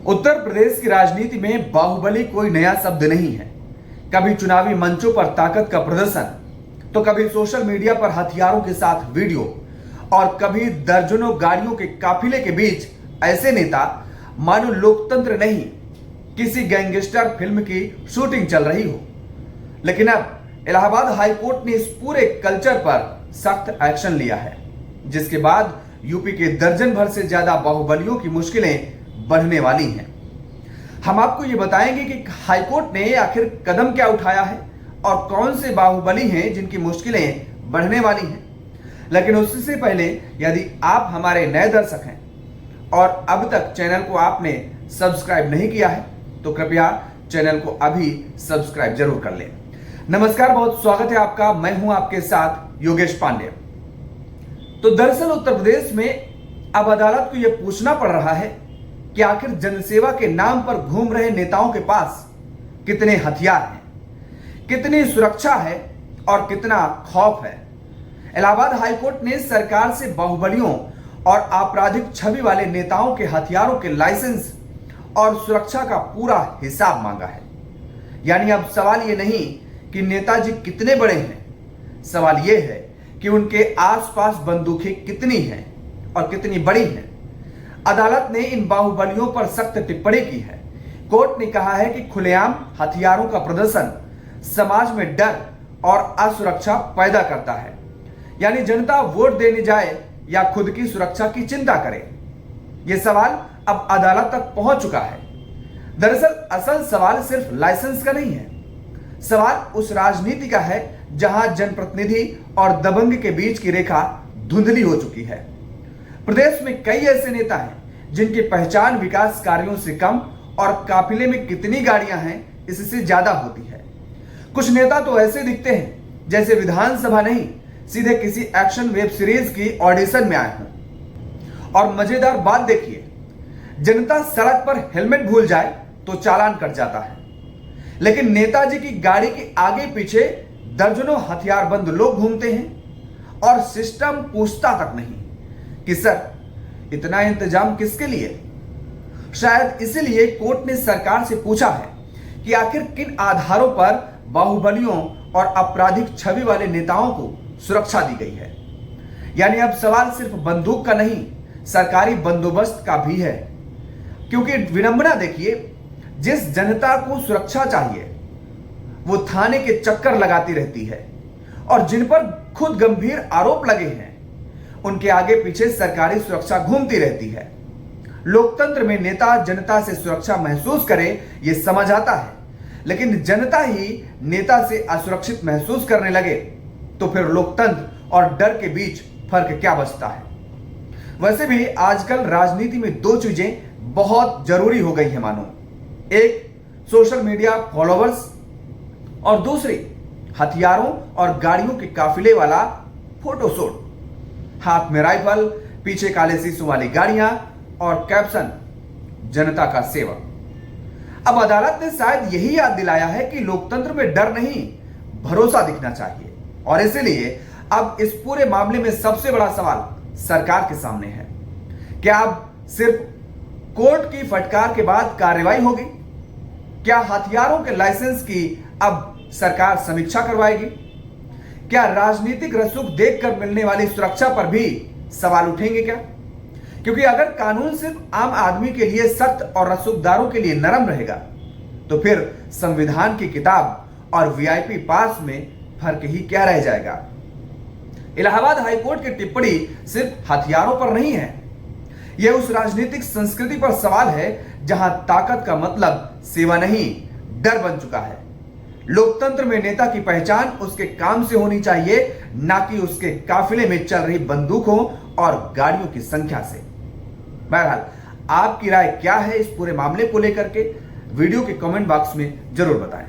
उत्तर प्रदेश की राजनीति में बाहुबली कोई नया शब्द नहीं है। कभी चुनावी मंचों पर ताकत का प्रदर्शन, तो कभी सोशल मीडिया पर हथियारों के साथ वीडियो, और कभी दर्जनों गाड़ियों के काफिले के बीच ऐसे नेता मानो लोकतंत्र नहीं, किसी गैंगस्टर फिल्म की शूटिंग चल रही हो। लेकिन अब इलाहाबाद हाईकोर्ट ने इस पूरे कल्चर पर सख्त एक्शन लिया है, जिसके बाद यूपी के दर्जन भर से ज्यादा बाहुबलियों की मुश्किलें बढ़ने वाली हैं। हम आपको ये बताएंगे कि हाईकोर्ट ने आखिर कदम क्या उठाया है और कौन से बाहुबली हैं जिनकी मुश्किलें बढ़ने वाली हैं। लेकिन उससे पहले यदि आप हमारे नए दर्शक हैं और अब तक चैनल को आपने सब्सक्राइब नहीं किया है तो कृपया चैनल को अभी सब्सक्राइब जरूर कर लें। नमस्कार, बहुत स्वागत है आपका। मैं हूं आपके साथ योगेश पांडे। तो दरअसल उत्तर प्रदेश में अब अदालत को यह पूछना पड़ रहा है कि आखिर जनसेवा के नाम पर घूम रहे नेताओं के पास कितने हथियार हैं, कितनी सुरक्षा है और कितना खौफ है। इलाहाबाद हाईकोर्ट ने सरकार से बाहुबलियों और आपराधिक छवि वाले नेताओं के हथियारों के लाइसेंस और सुरक्षा का पूरा हिसाब मांगा है। यानी अब सवाल यह नहीं कि नेताजी कितने बड़े हैं, सवाल यह है कि उनके आसपास बंदूकें कितनी हैं और कितनी बड़ी हैं। अदालत ने इन बाहुबलियों पर सख्त टिप्पणी की है। कोर्ट ने कहा है कि खुलेआम हथियारों का प्रदर्शन समाज में डर और असुरक्षा पैदा करता है। यानी जनता वोट देने जाए या खुद की सुरक्षा की चिंता करे, यह सवाल अब अदालत तक पहुंच चुका है। दरअसल असल सवाल सिर्फ लाइसेंस का नहीं है, सवाल उस राजनीति का है जहां जनप्रतिनिधि और दबंग के बीच की रेखा धुंधली हो चुकी है। प्रदेश में कई ऐसे नेता हैं जिनकी पहचान विकास कार्यों से कम और काफिले में कितनी गाड़ियां हैं इससे ज्यादा होती है। कुछ नेता तो ऐसे दिखते हैं जैसे विधानसभा नहीं, सीधे किसी एक्शन वेब सीरीज की ऑडिशन में आए हों। और मजेदार बात देखिए, जनता सड़क पर हेलमेट भूल जाए तो चालान कट जाता है, लेकिन नेताजी की गाड़ी के आगे पीछे दर्जनों हथियारबंद लोग घूमते हैं और सिस्टम पूछता तक नहीं कि सर इतना इंतजाम किसके लिए। शायद इसीलिए कोर्ट ने सरकार से पूछा है कि आखिर किन आधारों पर बाहुबलियों और आपराधिक छवि वाले नेताओं को सुरक्षा दी गई है। यानी अब सवाल सिर्फ बंदूक का नहीं, सरकारी बंदोबस्त का भी है। क्योंकि विडंबना देखिए, जिस जनता को सुरक्षा चाहिए वो थाने के चक्कर लगाती रहती है, और जिन पर खुद गंभीर आरोप लगे हैं उनके आगे पीछे सरकारी सुरक्षा घूमती रहती है। लोकतंत्र में नेता जनता से सुरक्षा महसूस करे ये समझ आता है, लेकिन जनता ही नेता से असुरक्षित महसूस करने लगे तो फिर लोकतंत्र और डर के बीच फर्क क्या बचता है। वैसे भी आजकल राजनीति में दो चीजें बहुत जरूरी हो गई है मानो, एक सोशल मीडिया फॉलोवर्स और दूसरी हथियारों और गाड़ियों के काफिले वाला फोटोशूट। हाथ में राइफल, पीछे काले शीशों वाली गाड़ियां और कैप्शन जनता का सेवक। अब अदालत ने शायद यही याद दिलाया है कि लोकतंत्र में डर नहीं, भरोसा दिखना चाहिए। और इसीलिए अब इस पूरे मामले में सबसे बड़ा सवाल सरकार के सामने है। क्या अब सिर्फ कोर्ट की फटकार के बाद कार्रवाई होगी? क्या हथियारों के लाइसेंस की अब सरकार समीक्षा करवाएगी? क्या राजनीतिक रसूख देखकर मिलने वाली सुरक्षा पर भी सवाल उठेंगे क्या? क्योंकि अगर कानून सिर्फ आम आदमी के लिए सख्त और रसूखदारों के लिए नरम रहेगा तो फिर संविधान की किताब और वीआईपी पास में फर्क ही क्या रह जाएगा। इलाहाबाद हाईकोर्ट की टिप्पणी सिर्फ हथियारों पर नहीं है, यह उस राजनीतिक संस्कृति पर सवाल है जहां ताकत का मतलब सेवा नहीं, डर बन चुका है। लोकतंत्र में नेता की पहचान उसके काम से होनी चाहिए, ना कि उसके काफिले में चल रही बंदूकों और गाड़ियों की संख्या से। बहरहाल आपकी राय क्या है इस पूरे मामले को लेकर के वीडियो के कमेंट बॉक्स में जरूर बताएं।